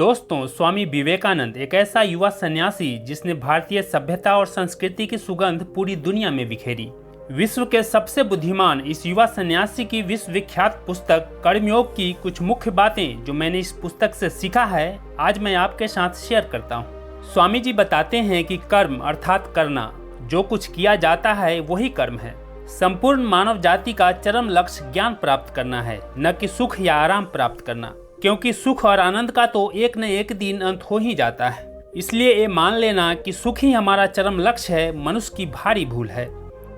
दोस्तों, स्वामी विवेकानंद एक ऐसा युवा सन्यासी जिसने भारतीय सभ्यता और संस्कृति की सुगंध पूरी दुनिया में बिखेरी। विश्व के सबसे बुद्धिमान इस युवा सन्यासी की विश्वविख्यात पुस्तक कर्मयोग की कुछ मुख्य बातें जो मैंने इस पुस्तक से सीखा है, आज मैं आपके साथ शेयर करता हूँ। स्वामी जी बताते हैं कि कर्म अर्थात करना, जो कुछ किया जाता है वही कर्म है। संपूर्ण मानव जाति का चरम लक्ष्य ज्ञान प्राप्त करना है, न कि सुख या आराम प्राप्त करना, क्योंकि सुख और आनंद का तो एक न एक दिन अंत हो ही जाता है। इसलिए ये मान लेना कि सुख ही हमारा चरम लक्ष्य है, मनुष्य की भारी भूल है।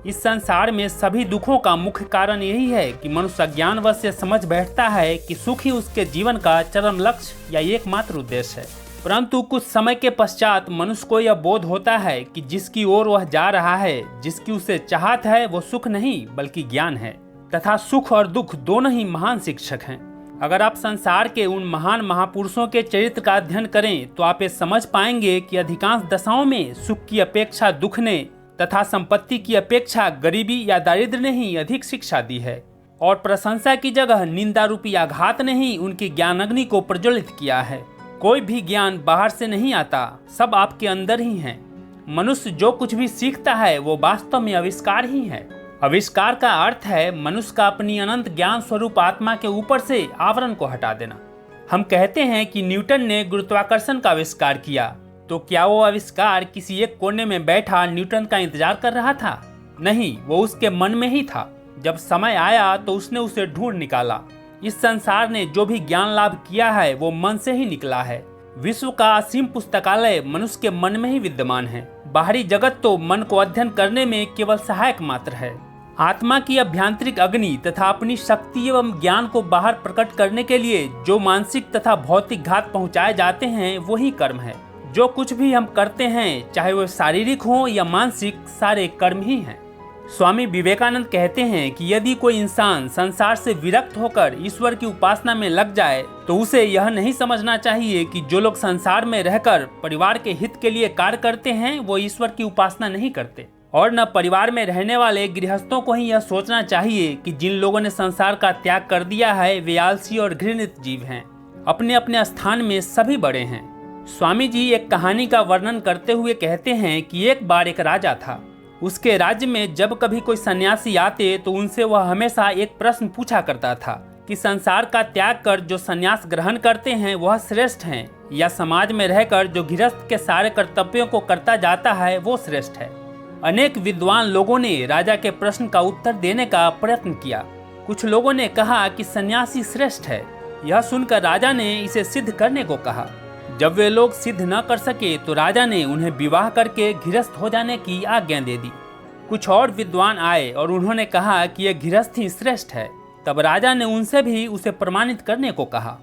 इस संसार में सभी दुखों का मुख्य कारण यही है कि मनुष्य अज्ञानवश से समझ बैठता है कि सुख ही उसके जीवन का चरम लक्ष्य या एकमात्र उद्देश्य है। परंतु कुछ समय के पश्चात मनुष्य को यह बोध होता है कि जिसकी ओर वह जा रहा है, जिसकी उसे चाहत है, वो सुख नहीं बल्कि ज्ञान है, तथा सुख और दुख दोनों ही महान शिक्षक हैं। अगर आप संसार के उन महान महापुरुषों के चरित्र का अध्ययन करें तो आप ये समझ पाएंगे कि अधिकांश दशाओं में सुख की अपेक्षा दुख ने तथा संपत्ति की अपेक्षा गरीबी या दारिद्र्य ने ही अधिक शिक्षा दी है, और प्रशंसा की जगह निंदा रूपी आघात ने ही उनकी ज्ञान अग्नि को प्रज्वलित किया है। कोई भी ज्ञान बाहर से नहीं आता, सब आपके अंदर ही है। मनुष्य जो कुछ भी सीखता है वो वास्तव में आविष्कार ही है। आविष्कार का अर्थ है मनुष्य का अपनी अनंत ज्ञान स्वरूप आत्मा के ऊपर से आवरण को हटा देना। हम कहते हैं कि न्यूटन ने गुरुत्वाकर्षण का आविष्कार किया, तो क्या वो आविष्कार किसी एक कोने में बैठा न्यूटन का इंतजार कर रहा था? नहीं, वो उसके मन में ही था। जब समय आया तो उसने उसे ढूंढ निकाला। इस संसार ने जो भी ज्ञान लाभ किया है वो मन से ही निकला है। विश्व का असीम पुस्तकालय मनुष्य के मन में ही विद्यमान है। बाहरी जगत तो मन को अध्ययन करने में केवल सहायक मात्र है। आत्मा की अभ्यांतरिक अग्नि तथा अपनी शक्ति एवं ज्ञान को बाहर प्रकट करने के लिए जो मानसिक तथा भौतिक घात पहुंचाए जाते हैं वही कर्म है। जो कुछ भी हम करते हैं, चाहे वह शारीरिक हो या मानसिक, सारे कर्म ही हैं। स्वामी विवेकानंद कहते हैं कि यदि कोई इंसान संसार से विरक्त होकर ईश्वर की उपासना में लग जाए तो उसे यह नहीं समझना चाहिए कि जो लोग संसार में रहकर परिवार के हित के लिए कार्य करते हैं वो ईश्वर की उपासना नहीं करते, और न परिवार में रहने वाले गृहस्थों को ही यह सोचना चाहिए कि जिन लोगों ने संसार का त्याग कर दिया है वे आलसी और घृणित जीव हैं। अपने अपने स्थान में सभी बड़े हैं। स्वामी जी एक कहानी का वर्णन करते हुए कहते हैं कि एक बार एक राजा था। उसके राज्य में जब कभी कोई सन्यासी आते तो उनसे वह हमेशा एक प्रश्न पूछा करता था कि संसार का त्याग कर जो सन्यास ग्रहण करते हैं वह श्रेष्ठ हैं, या समाज में रहकर जो गृहस्थ के सारे कर्तव्यों को करता जाता है वो श्रेष्ठ है। अनेक विद्वान लोगों ने राजा के प्रश्न का उत्तर देने का प्रयत्न किया। कुछ लोगों ने कहा कि सन्यासी श्रेष्ठ है। यह सुनकर राजा ने इसे सिद्ध करने को कहा। जब वे लोग सिद्ध न कर सके तो राजा ने उन्हें विवाह करके गृहस्थ हो जाने की आज्ञा दे दी। कुछ और विद्वान आए और उन्होंने कहा कि यह गृहस्थ ही श्रेष्ठ है। तब राजा ने उनसे भी उसे प्रमाणित करने को कहा,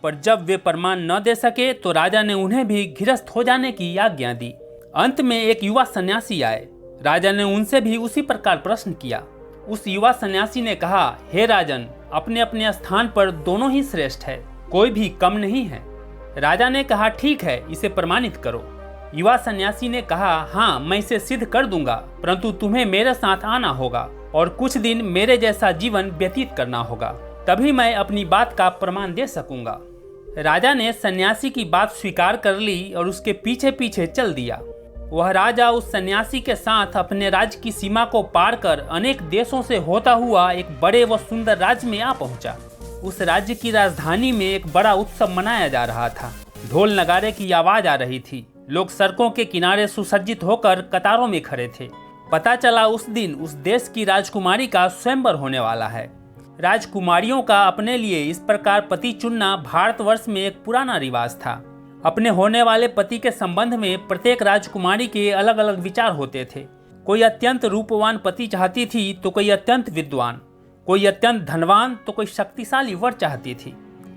पर जब वे प्रमाण न दे सके तो राजा ने उन्हें भी गृहस्थ हो जाने की आज्ञा दी। अंत में एक युवा सन्यासी आए। राजा ने उनसे भी उसी प्रकार प्रश्न किया। उस युवा सन्यासी ने कहा, हे राजन, अपने अपने स्थान पर दोनों ही श्रेष्ठ है, कोई भी कम नहीं है। राजा ने कहा, ठीक है, इसे प्रमाणित करो। युवा सन्यासी ने कहा, हाँ, मैं इसे सिद्ध कर दूंगा, परंतु तुम्हें मेरे साथ आना होगा और कुछ दिन मेरे जैसा जीवन व्यतीत करना होगा, तभी मैं अपनी बात का प्रमाण दे सकूंगा। राजा ने सन्यासी की बात स्वीकार कर ली और उसके पीछे पीछे चल दिया। वह राजा उस सन्यासी के साथ अपने राज्य की सीमा को पार कर अनेक देशों से होता हुआ एक बड़े व सुंदर राज्य में आ पहुंचा। उस राज्य की राजधानी में एक बड़ा उत्सव मनाया जा रहा था। ढोल नगाड़े की आवाज आ रही थी। लोग सड़कों के किनारे सुसज्जित होकर कतारों में खड़े थे। पता चला उस दिन उस देश की राजकुमारी का स्वयंवर होने वाला है। राजकुमारियों का अपने लिए इस प्रकार पति चुनना भारतवर्ष में एक पुराना रिवाज था। अपने होने वाले पति के संबंध में प्रत्येक राजकुमारी के अलग अलग विचार होते थे। कोई अत्यंत रूपवान पति चाहती थी तो कोई अत्यंत विद्वान, कोई अत्यंत धनवान तो कोई शक्तिशाली वर चाहती थी।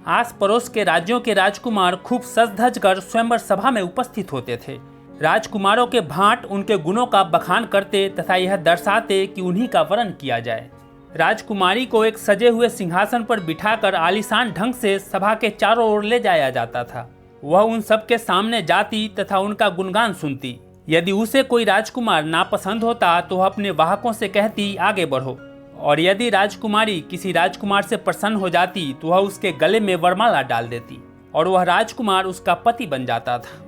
आस पड़ोस के राज्यों के राजकुमार खूब सज धज कर स्वयंवर सभा में उपस्थित होते थे। राजकुमारों के भांट उनके गुणों का बखान करते तथा यह दर्शाते कि उन्हीं का वरण किया जाए। राजकुमारी को एक सजे हुए सिंहासन पर बिठाकर आलीशान ढंग से सभा के चारों ओर ले जाया जाता था। वह उन सब के सामने जाती तथा उनका गुणगान सुनती। यदि उसे कोई राजकुमार नापसंद होता तो वह अपने वाहकों से कहती, आगे बढ़ो, और यदि राजकुमारी किसी राजकुमार से प्रसन्न हो जाती तो वह उसके गले में वरमाला डाल देती। और वह राजकुमार उसका पति बन जाता था।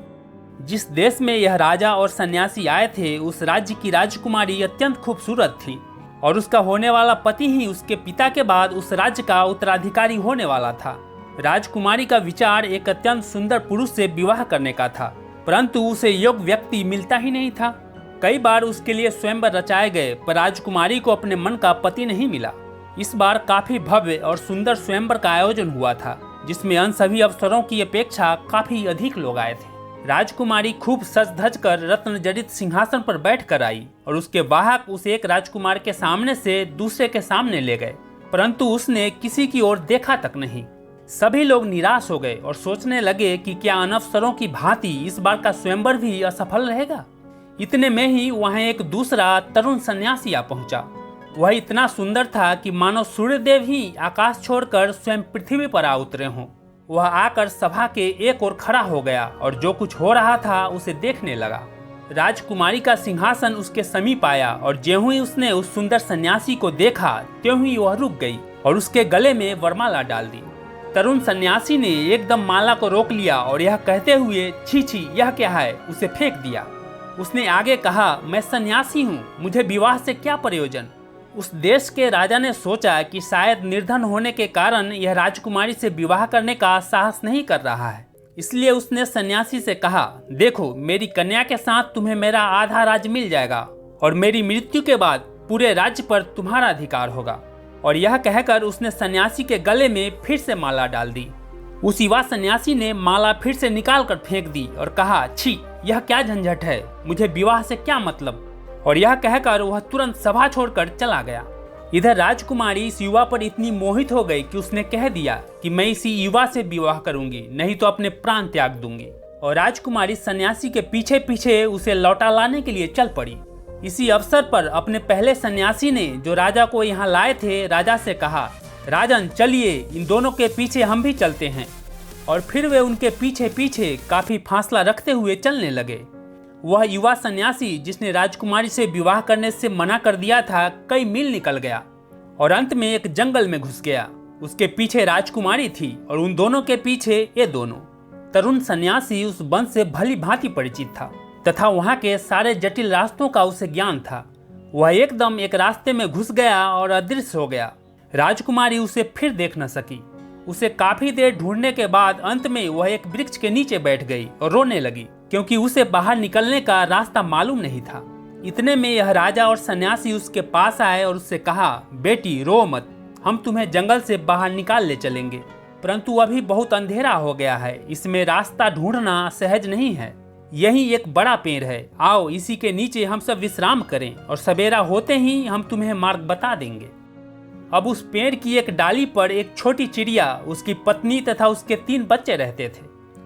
जिस देश में यह राजा और सन्यासी आए थे, उस राज्य की राजकुमारी अत्यंत खूबसूरत थी और उसका होने वाला पति ही उसके पिता के बाद उस राज्य का उत्तराधिकारी होने वाला था। राजकुमारी का विचार एक अत्यंत सुंदर पुरुष से विवाह करने का था, परंतु उसे योग्य व्यक्ति मिलता ही नहीं था। कई बार उसके लिए स्वयंवर रचाए गए, पर राजकुमारी को अपने मन का पति नहीं मिला। इस बार काफी भव्य और सुंदर स्वयंवर का आयोजन हुआ था, जिसमें अन्य सभी अवसरों की अपेक्षा काफी अधिक लोग आए थे। राजकुमारी खूब सज धज कर रत्न जड़ित सिंहासन पर बैठकर आई और उसके वाहक उसे एक राजकुमार के सामने से दूसरे के सामने ले गए, परंतु उसने किसी की ओर देखा तक नहीं। सभी लोग निराश हो गए और सोचने लगे कि क्या अनवसरों की भांति इस बार का स्वयंवर भी असफल रहेगा। इतने में ही वहां एक दूसरा तरुण सन्यासी आ पहुंचा। वह इतना सुंदर था कि मानो सूर्यदेव ही आकाश छोड़कर स्वयं पृथ्वी पर आ उतरे हों। वह आकर सभा के एक ओर खड़ा हो गया और जो कुछ हो रहा था उसे देखने लगा। राजकुमारी का सिंहासन उसके समीप आया और ज्यों ही उसने उस सुंदर सन्यासी को देखा, त्यों ही वह रुक गई और उसके गले में वरमाला डाल दी। तरुण सन्यासी ने एकदम माला को रोक लिया और यह कहते हुए, छी छी, यह क्या है, उसे फेंक दिया। उसने आगे कहा, मैं सन्यासी हूँ, मुझे विवाह से क्या प्रयोजन। उस देश के राजा ने सोचा कि शायद निर्धन होने के कारण यह राजकुमारी से विवाह करने का साहस नहीं कर रहा है, इसलिए उसने सन्यासी से कहा, देखो, मेरी कन्या के साथ तुम्हें मेरा आधा राज्य मिल जाएगा और मेरी मृत्यु के बाद पूरे राज्य पर तुम्हारा अधिकार होगा। और यह कहकर उसने सन्यासी के गले में फिर से माला डाल दी। उस युवा सन्यासी ने माला फिर से निकाल कर फेंक दी और कहा, छी, यह क्या झंझट है, मुझे विवाह से क्या मतलब। और यह कहकर वह तुरंत सभा छोड़कर चला गया। इधर राजकुमारी इस युवा पर इतनी मोहित हो गई कि उसने कह दिया कि मैं इसी युवा से विवाह करूंगी, नहीं तो अपने प्राण त्याग दूंगी। और राजकुमारी सन्यासी के पीछे पीछे उसे लौटा लाने के लिए चल पड़ी। इसी अवसर पर अपने पहले सन्यासी ने, जो राजा को यहाँ लाए थे, राजा से कहा, राजन, चलिए, इन दोनों के पीछे हम भी चलते हैं। और फिर वे उनके पीछे पीछे काफी फासला रखते हुए चलने लगे। वह युवा सन्यासी जिसने राजकुमारी से विवाह करने से मना कर दिया था, कई मील निकल गया और अंत में एक जंगल में घुस गया। उसके पीछे राजकुमारी थी और उन दोनों के पीछे ये दोनों। तरुण सन्यासी उस वन से भली भांति परिचित था तथा वहाँ के सारे जटिल रास्तों का उसे ज्ञान था। वह एकदम एक रास्ते में घुस गया और अदृश्य हो गया। राजकुमारी उसे फिर देख न सकी। उसे काफी देर ढूंढने के बाद अंत में वह एक वृक्ष के नीचे बैठ गई और रोने लगी, क्योंकि उसे बाहर निकलने का रास्ता मालूम नहीं था। इतने में यह राजा और सन्यासी उसके पास आए और उससे कहा, बेटी, रो मत, हम तुम्हें जंगल से बाहर निकाल ले चलेंगे, परंतु अभी बहुत अंधेरा हो गया है, इसमें रास्ता ढूंढना सहज नहीं है। यही एक बड़ा पेड़ है, आओ इसी के नीचे हम सब विश्राम करें और सवेरा होते ही हम तुम्हें मार्ग बता देंगे। अब उस पेड़ की एक डाली पर एक छोटी चिड़िया, उसकी पत्नी तथा उसके 3 बच्चे रहते थे।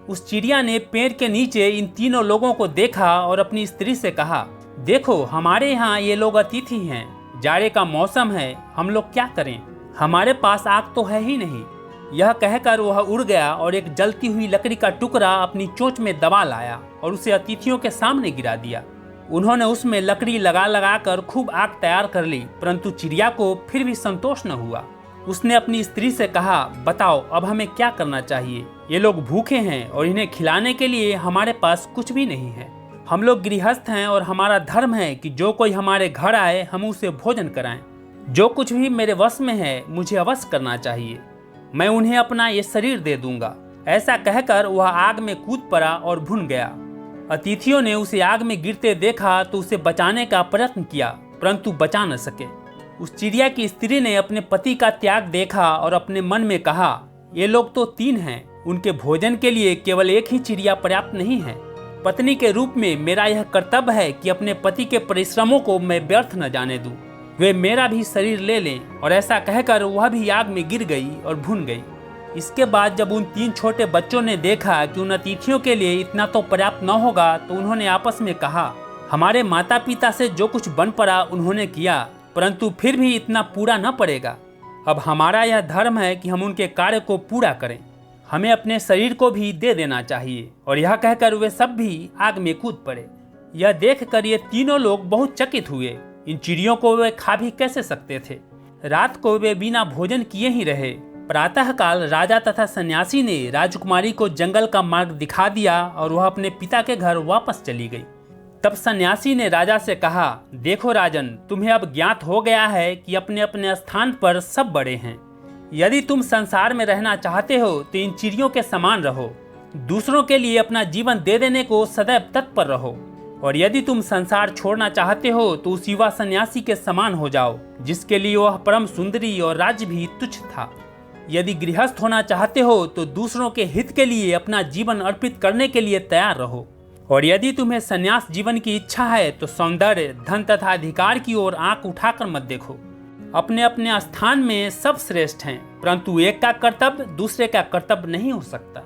उस चिड़िया ने पेड़ के नीचे इन तीनों लोगों को देखा और अपनी स्त्री से कहा, देखो, हमारे यहाँ ये लोग अतिथि हैं, जाड़े का मौसम है, हम लोग क्या करें, हमारे पास आग तो है ही नहीं। यह कहकर वह उड़ गया और एक जलती हुई लकड़ी का टुकड़ा अपनी चोंच में दबा लाया और उसे अतिथियों के सामने गिरा दिया। उन्होंने उसमें लकड़ी लगा लगा कर खूब आग तैयार कर ली, परंतु चिड़िया को फिर भी संतोष न हुआ। उसने अपनी स्त्री से कहा, बताओ, अब हमें क्या करना चाहिए, ये लोग भूखे हैं और इन्हें खिलाने के लिए हमारे पास कुछ भी नहीं है। हम लोग गृहस्थ हैं और हमारा धर्म है कि जो कोई हमारे घर आए हम उसे भोजन कराएं। जो कुछ भी मेरे वश में है मुझे अवश्य करना चाहिए, मैं उन्हें अपना ये शरीर दे दूंगा। ऐसा कहकर वह आग में कूद पड़ा और भुन गया। अतिथियों ने उसे आग में गिरते देखा तो उसे बचाने का प्रयत्न किया, परंतु बचा न सके। उस चिड़िया की स्त्री ने अपने पति का त्याग देखा और अपने मन में कहा, ये लोग तो 3 हैं, उनके भोजन के लिए केवल एक ही चिड़िया पर्याप्त नहीं है। पत्नी के रूप में मेरा यह कर्तव्य है कि अपने पति के परिश्रमों को मैं व्यर्थ न जाने दूं, वे मेरा भी शरीर ले लें। और ऐसा कहकर वह भी आग में गिर गई और भुन गई। इसके बाद जब उन 3 छोटे बच्चों ने देखा कि उन अतिथियों के लिए इतना तो पर्याप्त न होगा, तो उन्होंने आपस में कहा, हमारे माता पिता से जो कुछ बन पड़ा उन्होंने किया, परंतु फिर भी इतना पूरा न पड़ेगा। अब हमारा यह धर्म है कि हम उनके कार्य को पूरा करें, हमें अपने शरीर को भी दे देना चाहिए। और यह कहकर वे सब भी आग में कूद पड़े। यह देखकर ये तीनों लोग बहुत चकित हुए। इन चिड़ियों को वे खा भी कैसे सकते थे। रात को वे बिना भोजन किए ही रहे, प्रातःकाल राजा तथा सन्यासी ने राजकुमारी को जंगल का मार्ग दिखा दिया और वह अपने पिता के घर वापस चली गई। तब सन्यासी ने राजा से कहा, देखो राजन, तुम्हें अब ज्ञात हो गया है कि अपने अपने स्थान पर सब बड़े हैं। यदि तुम संसार में रहना चाहते हो तो इन चिड़ियों के समान रहो, दूसरों के लिए अपना जीवन दे देने को सदैव तत्पर रहो। और यदि तुम संसार छोड़ना चाहते हो तो उस युवा सन्यासी के समान हो जाओ, जिसके लिए वह परम सुंदरी और राज्य भी तुच्छ था। यदि गृहस्थ होना चाहते हो तो दूसरों के हित के लिए अपना जीवन अर्पित करने के लिए तैयार रहो। और यदि तुम्हें संन्यास जीवन की इच्छा है तो सौंदर्य, धन तथा अधिकार की ओर आंख उठाकर मत देखो। अपने अपने स्थान में सब श्रेष्ठ हैं, परंतु एक का कर्तव्य दूसरे का कर्तव्य नहीं हो सकता।